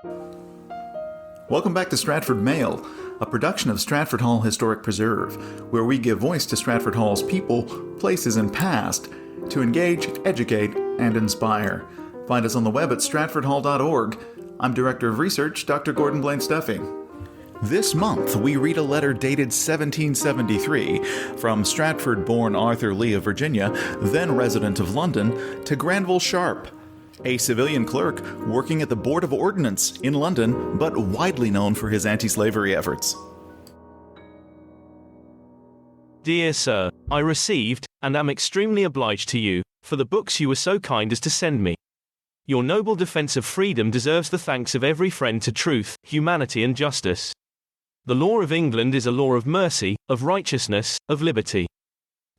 Welcome back to Stratford Mail, a production of Stratford Hall Historic Preserve, where we give voice to Stratford Hall's people, places, and past to engage, educate, and inspire. Find us on the web at stratfordhall.org. I'm Director of Research, Dr. Gordon Blaine Steffi. This month, we read a letter dated 1773 from Stratford-born Arthur Lee of Virginia, then resident of London, to Granville Sharp, a civilian clerk working at the Board of Ordnance in London, but widely known for his anti-slavery efforts. Dear Sir, I received, and am extremely obliged to you, for the books you were so kind as to send me. Your noble defense of freedom deserves the thanks of every friend to truth, humanity and justice. The law of England is a law of mercy, of righteousness, of liberty.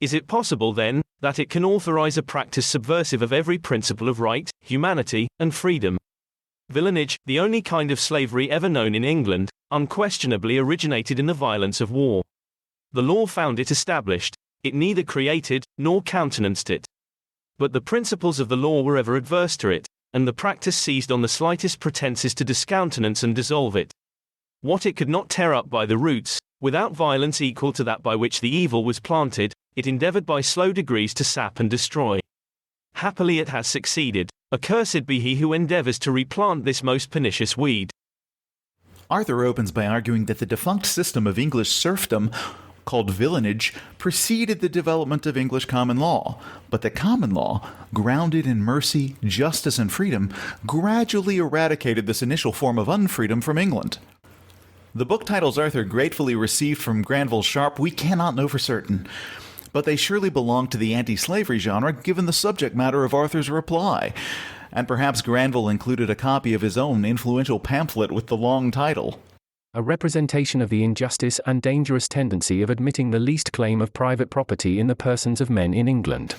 Is it possible, then, that it can authorize a practice subversive of every principle of right, humanity, and freedom? Villanage, the only kind of slavery ever known in England, unquestionably originated in the violence of war. The law found it established. It neither created, nor countenanced it. But the principles of the law were ever adverse to it, and the practice seized on the slightest pretenses to discountenance and dissolve it. What it could not tear up by the roots, without violence equal to that by which the evil was planted, it endeavored by slow degrees to sap and destroy. Happily it has succeeded. Accursed be he who endeavors to replant this most pernicious weed. Arthur opens by arguing that the defunct system of English serfdom, called villanage, preceded the development of English common law, but that common law, grounded in mercy, justice, and freedom, gradually eradicated this initial form of unfreedom from England. The book titles Arthur gratefully received from Granville Sharp we cannot know for certain, but they surely belong to the anti-slavery genre given the subject matter of Arthur's reply, and perhaps Granville included a copy of his own influential pamphlet with the long title. A representation of the injustice and dangerous tendency of admitting the least claim of private property in the persons of men in England.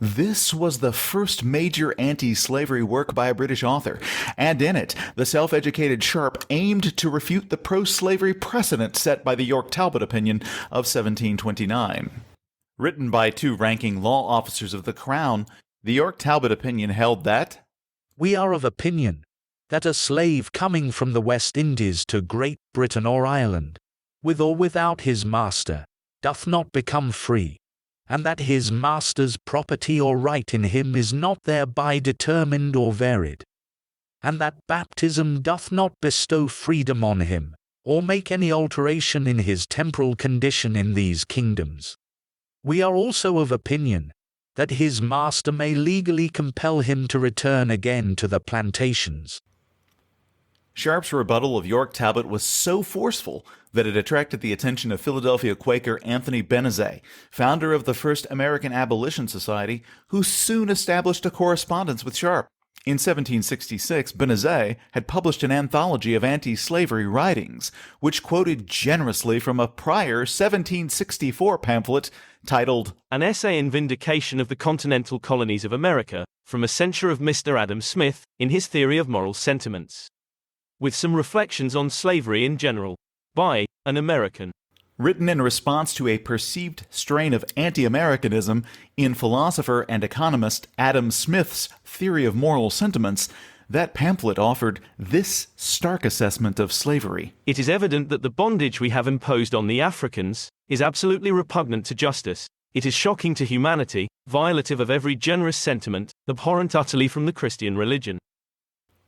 This was the first major anti-slavery work by a British author, and in it, the self-educated Sharp aimed to refute the pro-slavery precedent set by the York Talbot opinion of 1729. Written by two ranking law officers of the Crown, the York Talbot opinion held that, "We are of opinion that a slave coming from the West Indies to Great Britain or Ireland, with or without his master, doth not become free, and that his master's property or right in him is not thereby determined or varied, and that baptism doth not bestow freedom on him, or make any alteration in his temporal condition in these kingdoms. We are also of opinion that his master may legally compel him to return again to the plantations." Sharp's rebuttal of York Talbot was so forceful that it attracted the attention of Philadelphia Quaker Anthony Benezet, founder of the first American Abolition Society, who soon established a correspondence with Sharp. In 1766, Benezet had published an anthology of anti-slavery writings, which quoted generously from a prior 1764 pamphlet titled An Essay in Vindication of the Continental Colonies of America, from a censure of Mr. Adam Smith, in his Theory of Moral Sentiments, with some reflections on slavery in general, by an American. Written in response to a perceived strain of anti-Americanism in philosopher and economist Adam Smith's Theory of Moral Sentiments, that pamphlet offered this stark assessment of slavery. It is evident that the bondage we have imposed on the Africans is absolutely repugnant to justice. It is shocking to humanity, violative of every generous sentiment, abhorrent utterly from the Christian religion.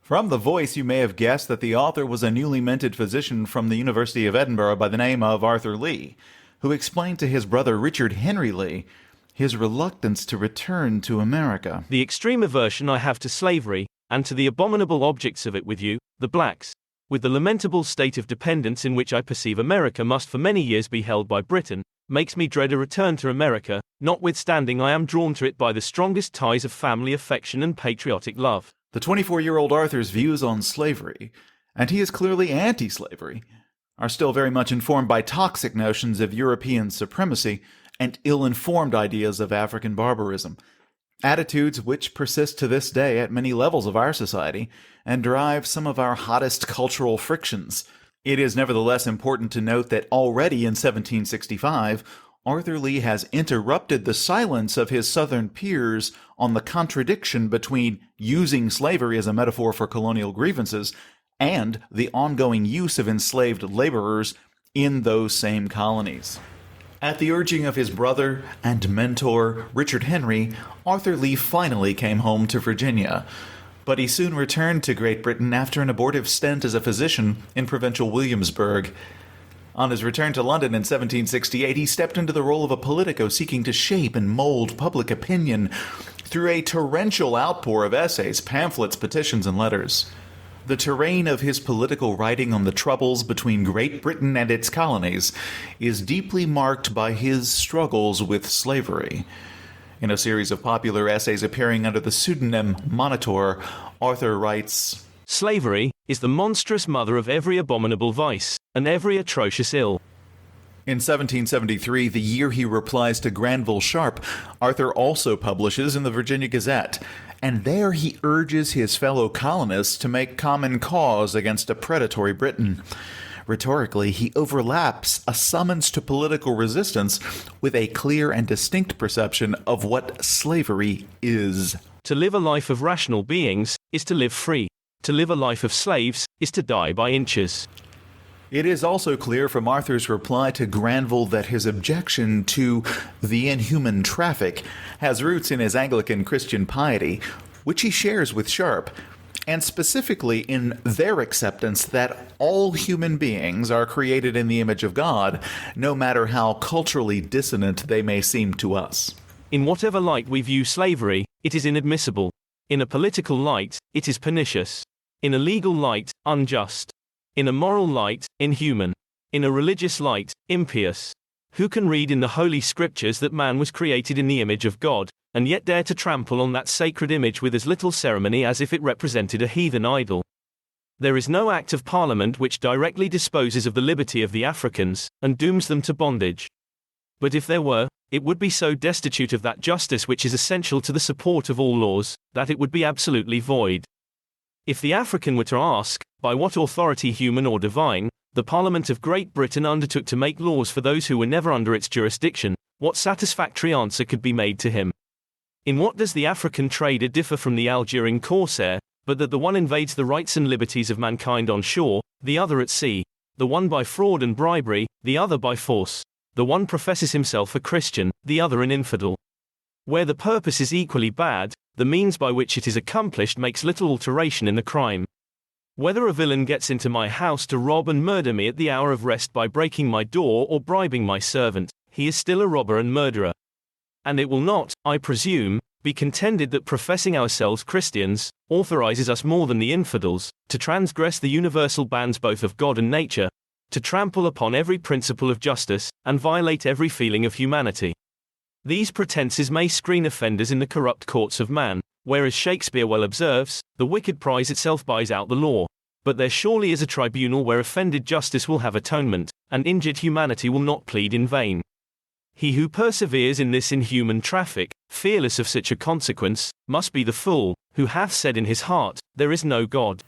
From the voice, you may have guessed that the author was a newly minted physician from the University of Edinburgh by the name of Arthur Lee, who explained to his brother Richard Henry Lee his reluctance to return to America. The extreme aversion I have to slavery, and to the abominable objects of it with you, the blacks, with the lamentable state of dependence in which I perceive America must for many years be held by Britain, makes me dread a return to America, notwithstanding I am drawn to it by the strongest ties of family affection and patriotic love. The 24-year-old Arthur's views on slavery, and he is clearly anti-slavery, are still very much informed by toxic notions of European supremacy and ill-informed ideas of African barbarism, attitudes which persist to this day at many levels of our society and drive some of our hottest cultural frictions. It is nevertheless important to note that already in 1765, Arthur Lee has interrupted the silence of his Southern peers on the contradiction between using slavery as a metaphor for colonial grievances and the ongoing use of enslaved laborers in those same colonies. At the urging of his brother and mentor, Richard Henry, Arthur Lee finally came home to Virginia, but he soon returned to Great Britain after an abortive stint as a physician in provincial Williamsburg. On his return to London in 1768, he stepped into the role of a politico seeking to shape and mold public opinion through a torrential outpour of essays, pamphlets, petitions, and letters. The terrain of his political writing on the troubles between Great Britain and its colonies is deeply marked by his struggles with slavery. In a series of popular essays appearing under the pseudonym Monitor, Arthur writes, "Slavery is the monstrous mother of every abominable vice, and every atrocious ill." In 1773, the year he replies to Granville Sharp, Arthur also publishes in the Virginia Gazette, and there he urges his fellow colonists to make common cause against a predatory Britain. Rhetorically, he overlaps a summons to political resistance with a clear and distinct perception of what slavery is. To live a life of rational beings is to live free. To live a life of slaves is to die by inches. It is also clear from Arthur's reply to Granville that his objection to the inhuman traffic has roots in his Anglican Christian piety, which he shares with Sharp, and specifically in their acceptance that all human beings are created in the image of God, no matter how culturally dissonant they may seem to us. In whatever light we view slavery, it is inadmissible. In a political light, it is pernicious. In a legal light, unjust. In a moral light, inhuman. In a religious light, impious. Who can read in the Holy Scriptures that man was created in the image of God, and yet dare to trample on that sacred image with as little ceremony as if it represented a heathen idol? There is no act of Parliament which directly disposes of the liberty of the Africans, and dooms them to bondage. But if there were, it would be so destitute of that justice which is essential to the support of all laws, that it would be absolutely void. If the African were to ask, by what authority, human or divine, the Parliament of Great Britain undertook to make laws for those who were never under its jurisdiction, what satisfactory answer could be made to him? In what does the African trader differ from the Algerian corsair, but that the one invades the rights and liberties of mankind on shore, the other at sea, the one by fraud and bribery, the other by force, the one professes himself a Christian, the other an infidel. Where the purpose is equally bad, the means by which it is accomplished makes little alteration in the crime. Whether a villain gets into my house to rob and murder me at the hour of rest by breaking my door or bribing my servant, he is still a robber and murderer. And it will not, I presume, be contended that professing ourselves Christians authorizes us more than the infidels to transgress the universal bands both of God and nature, to trample upon every principle of justice, and violate every feeling of humanity. These pretenses may screen offenders in the corrupt courts of man, where, as Shakespeare well observes, the wicked prize itself buys out the law. But there surely is a tribunal where offended justice will have atonement, and injured humanity will not plead in vain. He who perseveres in this inhuman traffic, fearless of such a consequence, must be the fool, who hath said in his heart, there is no God.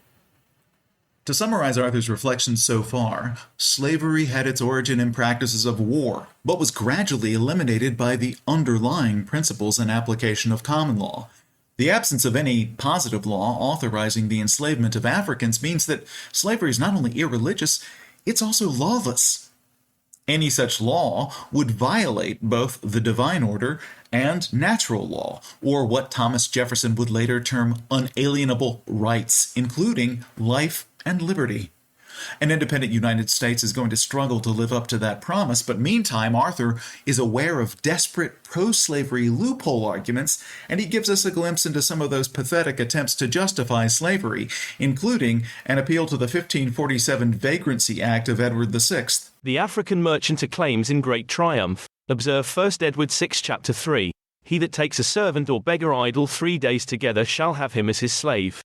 To summarize Arthur's reflections so far, slavery had its origin in practices of war, but was gradually eliminated by the underlying principles and application of common law. The absence of any positive law authorizing the enslavement of Africans means that slavery is not only irreligious, it's also lawless. Any such law would violate both the divine order and natural law, or what Thomas Jefferson would later term unalienable rights, including life and liberty. An independent United States is going to struggle to live up to that promise, but meantime, Arthur is aware of desperate pro-slavery loophole arguments, and he gives us a glimpse into some of those pathetic attempts to justify slavery, including an appeal to the 1547 Vagrancy Act of Edward VI. The African merchant acclaims in great triumph, observe 1 Edward 6 chapter 3, he that takes a servant or beggar idle 3 days together shall have him as his slave.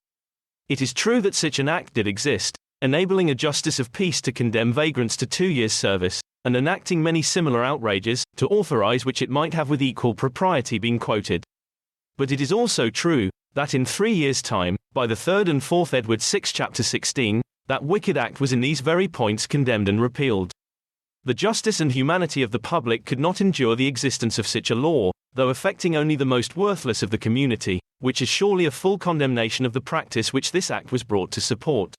It is true that such an act did exist, enabling a justice of peace to condemn vagrants to 2 years' service, and enacting many similar outrages, to authorize which it might have with equal propriety been quoted. But it is also true, that in 3 years' time, by the 3rd and 4th Edward 6 chapter 16, that wicked act was in these very points condemned and repealed. The justice and humanity of the public could not endure the existence of such a law, though affecting only the most worthless of the community, which is surely a full condemnation of the practice which this act was brought to support.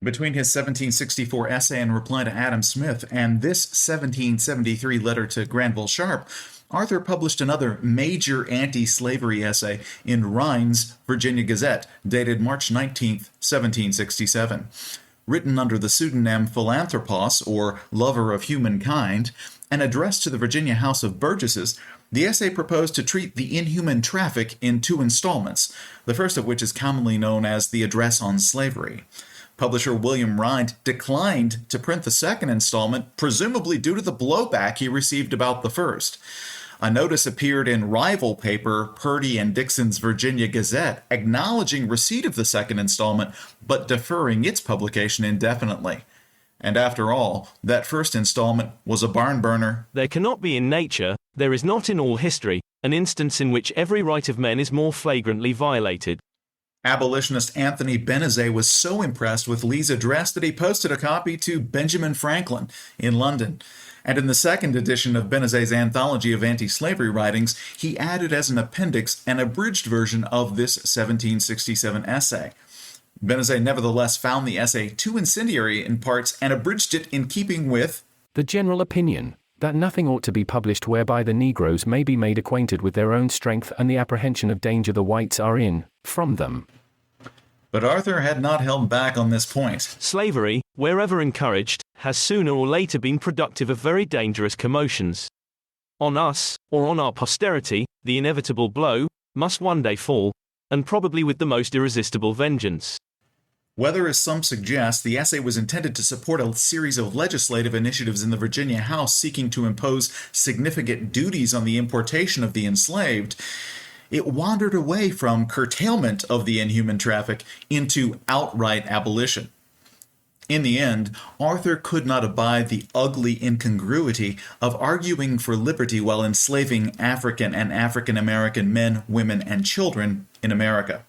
Between his 1764 essay in reply to Adam Smith and this 1773 letter to Granville Sharp, Arthur published another major anti-slavery essay in Rhine's Virginia Gazette, dated March 19, 1767. Written under the pseudonym Philanthropos, or Lover of Humankind, and addressed to the Virginia House of Burgesses, the essay proposed to treat the inhuman traffic in two installments, the first of which is commonly known as the Address on Slavery. Publisher William Rhind declined to print the second installment, presumably due to the blowback he received about the first. A notice appeared in rival paper Purdy and Dixon's Virginia Gazette, acknowledging receipt of the second installment, but deferring its publication indefinitely. And after all, that first installment was a barn burner. There cannot be in nature, there is not in all history, an instance in which every right of men is more flagrantly violated. Abolitionist Anthony Benezet was so impressed with Lee's address that he posted a copy to Benjamin Franklin in London. And in the second edition of Benezet's anthology of anti-slavery writings, he added as an appendix an abridged version of this 1767 essay. Benezet nevertheless found the essay too incendiary in parts and abridged it in keeping with the general opinion that nothing ought to be published whereby the Negroes may be made acquainted with their own strength and the apprehension of danger the whites are in, from them. But Arthur had not held back on this point. Slavery, wherever encouraged, has sooner or later been productive of very dangerous commotions. On us, or on our posterity, the inevitable blow must one day fall, and probably with the most irresistible vengeance. Whether, as some suggest, the essay was intended to support a series of legislative initiatives in the Virginia House seeking to impose significant duties on the importation of the enslaved, it wandered away from curtailment of the inhuman traffic into outright abolition. In the end, Arthur could not abide the ugly incongruity of arguing for liberty while enslaving African and African American men, women, and children in America.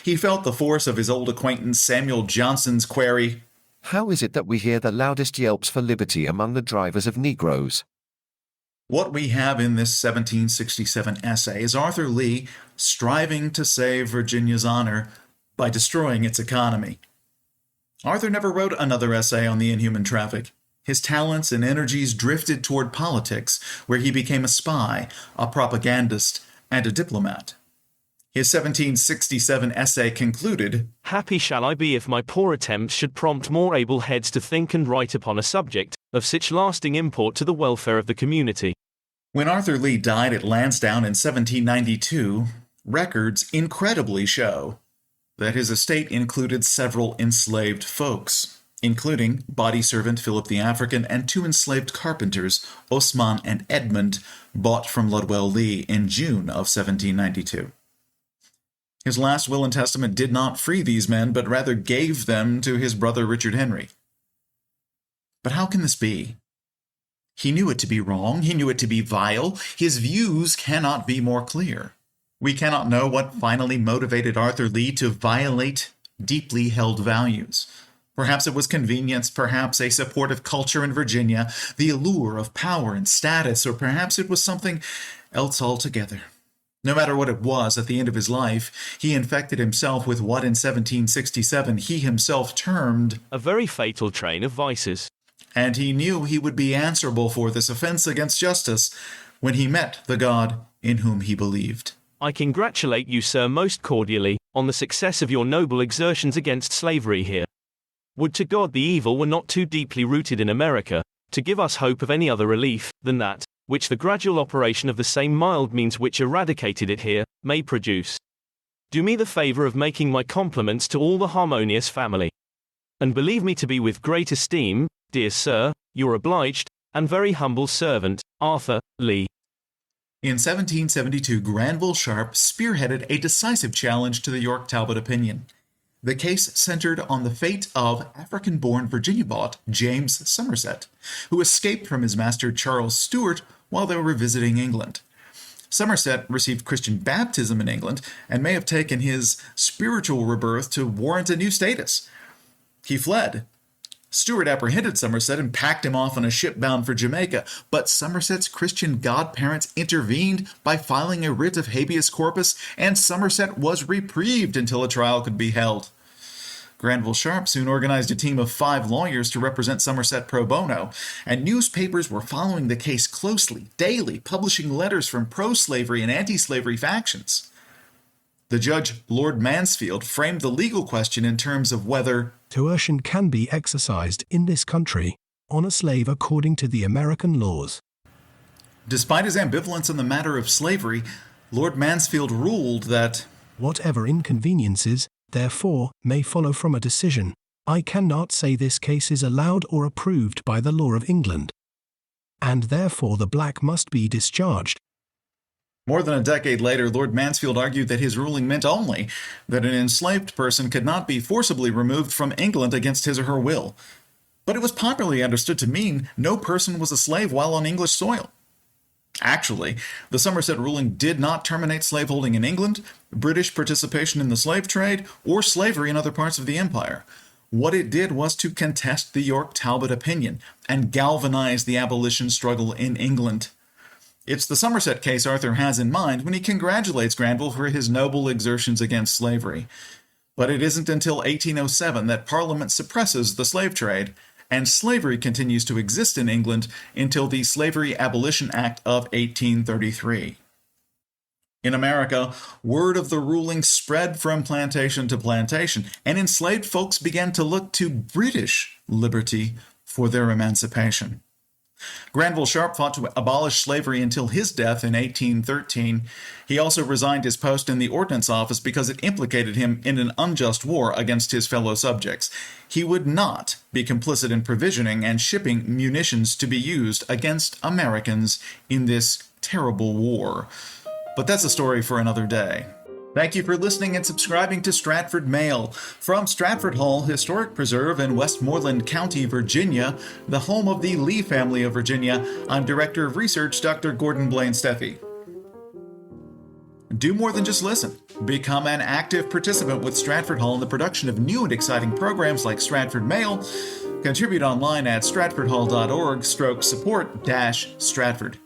He felt the force of his old acquaintance Samuel Johnson's query, "How is it that we hear the loudest yelps for liberty among the drivers of Negroes?" What we have in this 1767 essay is Arthur Lee striving to save Virginia's honor by destroying its economy. Arthur never wrote another essay on the inhuman traffic. His talents and energies drifted toward politics, where he became a spy, a propagandist, and a diplomat. His 1767 essay concluded, "Happy shall I be if my poor attempts should prompt more able heads to think and write upon a subject of such lasting import to the welfare of the community." When Arthur Lee died at Lansdowne in 1792, records incredibly show that his estate included several enslaved folks, including body servant Philip the African and two enslaved carpenters, Osman and Edmund, bought from Ludwell Lee in June of 1792. His last will and testament did not free these men, but rather gave them to his brother Richard Henry. But how can this be? He knew it to be wrong. He knew it to be vile. His views cannot be more clear. We cannot know what finally motivated Arthur Lee to violate deeply held values. Perhaps it was convenience, perhaps a supportive culture in Virginia, the allure of power and status, or perhaps it was something else altogether. No matter what it was, at the end of his life, he infected himself with what in 1767 he himself termed a very fatal train of vices. And he knew he would be answerable for this offense against justice when he met the God in whom he believed. I congratulate you, sir, most cordially, on the success of your noble exertions against slavery here. Would to God the evil were not too deeply rooted in America, to give us hope of any other relief than that which the gradual operation of the same mild means which eradicated it here may produce. Do me the favor of making my compliments to all the harmonious family. And believe me to be with great esteem, dear sir, your obliged and very humble servant, Arthur Lee. In 1772, Granville Sharp spearheaded a decisive challenge to the York Talbot opinion. The case centered on the fate of African-born Virginia bought James Somerset, who escaped from his master Charles Stuart while they were visiting England. Somerset received Christian baptism in England and may have taken his spiritual rebirth to warrant a new status. He fled. Stuart apprehended Somerset and packed him off on a ship bound for Jamaica, but Somerset's Christian godparents intervened by filing a writ of habeas corpus, and Somerset was reprieved until a trial could be held. Granville Sharp soon organized a team of 5 lawyers to represent Somerset pro bono, and newspapers were following the case closely, daily, publishing letters from pro-slavery and anti-slavery factions. The judge, Lord Mansfield, framed the legal question in terms of whether coercion can be exercised in this country on a slave according to the American laws. Despite his ambivalence on the matter of slavery, Lord Mansfield ruled that whatever inconveniences, therefore, may follow from a decision, I cannot say this case is allowed or approved by the law of England, and therefore the black must be discharged. More than a decade later, Lord Mansfield argued that his ruling meant only that an enslaved person could not be forcibly removed from England against his or her will. But it was popularly understood to mean no person was a slave while on English soil. Actually, the Somerset ruling did not terminate slaveholding in England, British participation in the slave trade, or slavery in other parts of the empire. What it did was to contest the York-Talbot opinion and galvanize the abolition struggle in England. It's the Somerset case Arthur has in mind when he congratulates Granville for his noble exertions against slavery. But it isn't until 1807 that Parliament suppresses the slave trade, and slavery continues to exist in England until the Slavery Abolition Act of 1833. In America, word of the ruling spread from plantation to plantation, and enslaved folks began to look to British liberty for their emancipation. Granville Sharp fought to abolish slavery until his death in 1813. He also resigned his post in the Ordnance Office because it implicated him in an unjust war against his fellow subjects. He would not be complicit in provisioning and shipping munitions to be used against Americans in this terrible war. But that's a story for another day. Thank you for listening and subscribing to Stratford Mail. From Stratford Hall Historic Preserve in Westmoreland County, Virginia, the home of the Lee family of Virginia, I'm Director of Research, Dr. Gordon Blaine Steffi. Do more than just listen. Become an active participant with Stratford Hall in the production of new and exciting programs like Stratford Mail. Contribute online at stratfordhall.org/support-Stratford.